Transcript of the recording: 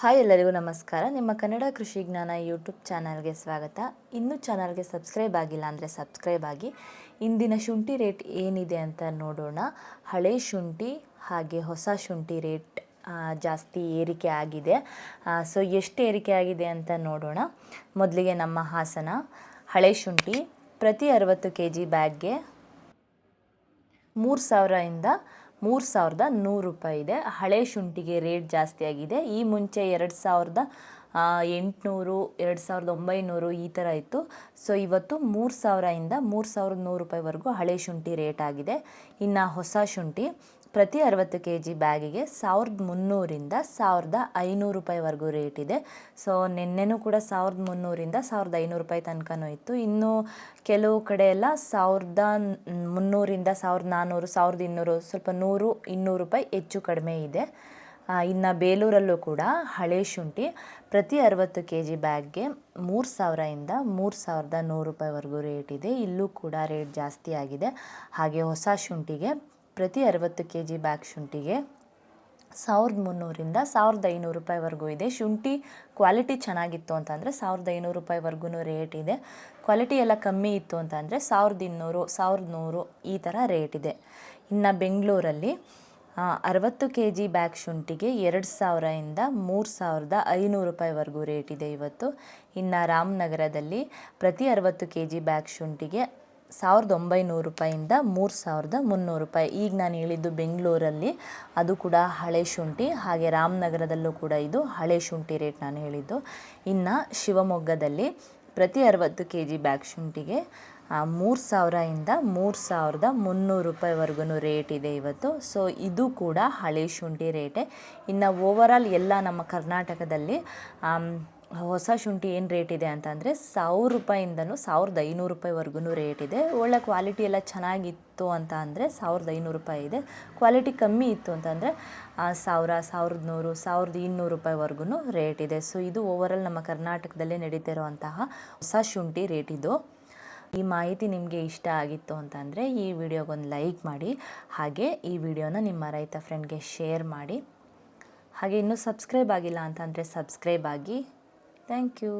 Hi ಎಲ್ಲರಿಗೂ ನಮಸ್ಕಾರ. ನಿಮ್ಮ ಕನ್ನಡ ಕೃಷಿ ಜ್ಞಾನ ಯೂಟ್ಯೂಬ್ ಚಾನಲ್ಗೆ ಸ್ವಾಗತ. ಇನ್ನೂ ಚಾನಲ್ಗೆ ಸಬ್ಸ್ಕ್ರೈಬ್ ಆಗಿಲ್ಲ ಅಂದರೆ ಸಬ್ಸ್ಕ್ರೈಬ್ ಆಗಿ. ಇಂದಿನ ಶುಂಠಿ ರೇಟ್ ಏನಿದೆ ಅಂತ ನೋಡೋಣ. ಹಳೆ ಶುಂಠಿ ಹಾಗೆ ಹೊಸ ಶುಂಠಿ ರೇಟ್ ಜಾಸ್ತಿ ಏರಿಕೆ ಆಗಿದೆ. ಸೊ ಎಷ್ಟು ಏರಿಕೆ ಆಗಿದೆ ಅಂತ ನೋಡೋಣ. ಮೊದಲಿಗೆ ನಮ್ಮ ಹಾಸನ ಹಳೆ ಶುಂಠಿ ಪ್ರತಿ 60 kg ಬ್ಯಾಗ್ಗೆ 3000ರಿಂದ 3100 ರೂಪಾಯಿ ಇದೆ. ಹಳೆ ಶುಂಠಿಗೆ ರೇಟ್ ಜಾಸ್ತಿ ಆಗಿದೆ. ಈ ಮುಂಚೆ 2800, 2900 ಈ ಥರ ಇತ್ತು. ಸೊ ಇವತ್ತು 3000ರಿಂದ 3100 ರೂಪಾಯಿವರೆಗೂ ಹಳೆ ಶುಂಠಿ ರೇಟ್ ಆಗಿದೆ. ಇನ್ನು ಹೊಸ ಶುಂಠಿ ಪ್ರತಿ 60 kg ಬ್ಯಾಗಿಗೆ 1300ರಿಂದ 1500 ರೂಪಾಯಿವರೆಗೂ ರೇಟ್ ಇದೆ. ಸೊ ನಿನ್ನೆನೂ ಕೂಡ 1300ರಿಂದ 1500 ರೂಪಾಯಿ ತನಕನೂ ಇತ್ತು. ಇನ್ನು ಕೆಲವು ಕಡೆ ಎಲ್ಲ 1300ರಿಂದ 1400, 1200, ಸ್ವಲ್ಪ 100-200 ರೂಪಾಯಿ ಹೆಚ್ಚು ಕಡಿಮೆ ಇದೆ. ಇನ್ನು ಬೇಲೂರಲ್ಲೂ ಕೂಡ ಹಳೆ ಶುಂಠಿ ಪ್ರತಿ 60 kg ಬ್ಯಾಗ್ಗೆ 3000ರಿಂದ 3100 ರೂಪಾಯಿವರೆಗೂ ರೇಟ್ ಇದೆ. ಇಲ್ಲೂ ಕೂಡ ರೇಟ್ ಜಾಸ್ತಿ ಆಗಿದೆ. ಹಾಗೆ ಹೊಸ ಶುಂಠಿಗೆ ಪ್ರತಿ 60 kg ಬ್ಯಾಗ್ ಶುಂಠಿಗೆ 1300ರಿಂದ 1500 ರೂಪಾಯಿವರೆಗೂ ಇದೆ. ಶುಂಠಿ ಕ್ವಾಲಿಟಿ ಚೆನ್ನಾಗಿತ್ತು ಅಂತಂದರೆ 1500 ರೂಪಾಯಿವರೆಗೂ ರೇಟ್ ಇದೆ. ಕ್ವಾಲಿಟಿ ಎಲ್ಲ ಕಮ್ಮಿ ಇತ್ತು ಅಂತಂದರೆ 1200, 1100 ಈ ಥರ ರೇಟ್ ಇದೆ. ಇನ್ನು ಬೆಂಗಳೂರಲ್ಲಿ 60 kg ಬ್ಯಾಗ್ ಶುಂಠಿಗೆ 2000ರಿಂದ 3500 ರೂಪಾಯಿವರೆಗೂ ರೇಟ್ ಇದೆ ಇವತ್ತು. ಇನ್ನು ರಾಮನಗರದಲ್ಲಿ ಪ್ರತಿ 60 kg ಬ್ಯಾಗ್ ಶುಂಠಿಗೆ 1900 ರೂಪಾಯಿಂದ 3300 ರೂಪಾಯಿ. ಈಗ ನಾನು ಹೇಳಿದ್ದು ಬೆಂಗಳೂರಲ್ಲಿ, ಅದು ಕೂಡ ಹಳೆ ಶುಂಠಿ. ಹಾಗೆ ರಾಮನಗರದಲ್ಲೂ ಕೂಡ ಇದು ಹಳೆ ಶುಂಠಿ ರೇಟ್ ನಾನು ಹೇಳಿದ್ದು. ಇನ್ನು ಶಿವಮೊಗ್ಗದಲ್ಲಿ ಪ್ರತಿ 60 kg ಬ್ಯಾಗ್ ಶುಂಠಿಗೆ 3000ರಿಂದ 3300 ರೂಪಾಯಿವರೆಗೂ ರೇಟ್ ಇದೆ ಇವತ್ತು. ಸೊ ಇದು ಕೂಡ ಹಳೆ ಶುಂಠಿ ರೇಟೇ. ಇನ್ನು ಓವರಾಲ್ ಎಲ್ಲ ನಮ್ಮ ಕರ್ನಾಟಕದಲ್ಲಿ ಹೊಸ ಶುಂಠಿ ಏನು ರೇಟ್ ಇದೆ ಅಂತಂದರೆ 1000 ರೂಪಾಯಿಂದನೂ 1500 ರೂಪಾಯಿವರೆಗೂ ರೇಟ್ ಇದೆ. ಒಳ್ಳೆ ಕ್ವಾಲಿಟಿ ಎಲ್ಲ ಚೆನ್ನಾಗಿತ್ತು ಅಂತ ಅಂದರೆ 1500 ರೂಪಾಯಿ ಇದೆ. ಕ್ವಾಲಿಟಿ ಕಮ್ಮಿ ಇತ್ತು ಅಂತಂದರೆ 1000, 1100, 1200 ರೂಪಾಯಿವರೆಗೂ ರೇಟ್ ಇದೆ. ಸೊ ಇದು ಓವರಾಲ್ ನಮ್ಮ ಕರ್ನಾಟಕದಲ್ಲೇ ನಡೀತಿರುವಂತಹ ಹೊಸ ಶುಂಠಿ ರೇಟ್ ಇದು. ಈ ಮಾಹಿತಿ ನಿಮಗೆ ಇಷ್ಟ ಆಗಿತ್ತು ಅಂತಂದರೆ ಈ ವಿಡಿಯೋಗೊಂದು ಲೈಕ್ ಮಾಡಿ. ಹಾಗೆ ಈ ವಿಡಿಯೋನ ನಿಮ್ಮ ರೈತ ಫ್ರೆಂಡ್ಗೆ ಶೇರ್ ಮಾಡಿ. ಹಾಗೆ ಇನ್ನೂ ಸಬ್ಸ್ಕ್ರೈಬ್ ಆಗಿಲ್ಲ ಅಂತಂದರೆ ಸಬ್ಸ್ಕ್ರೈಬ್ ಆಗಿ. Thank you.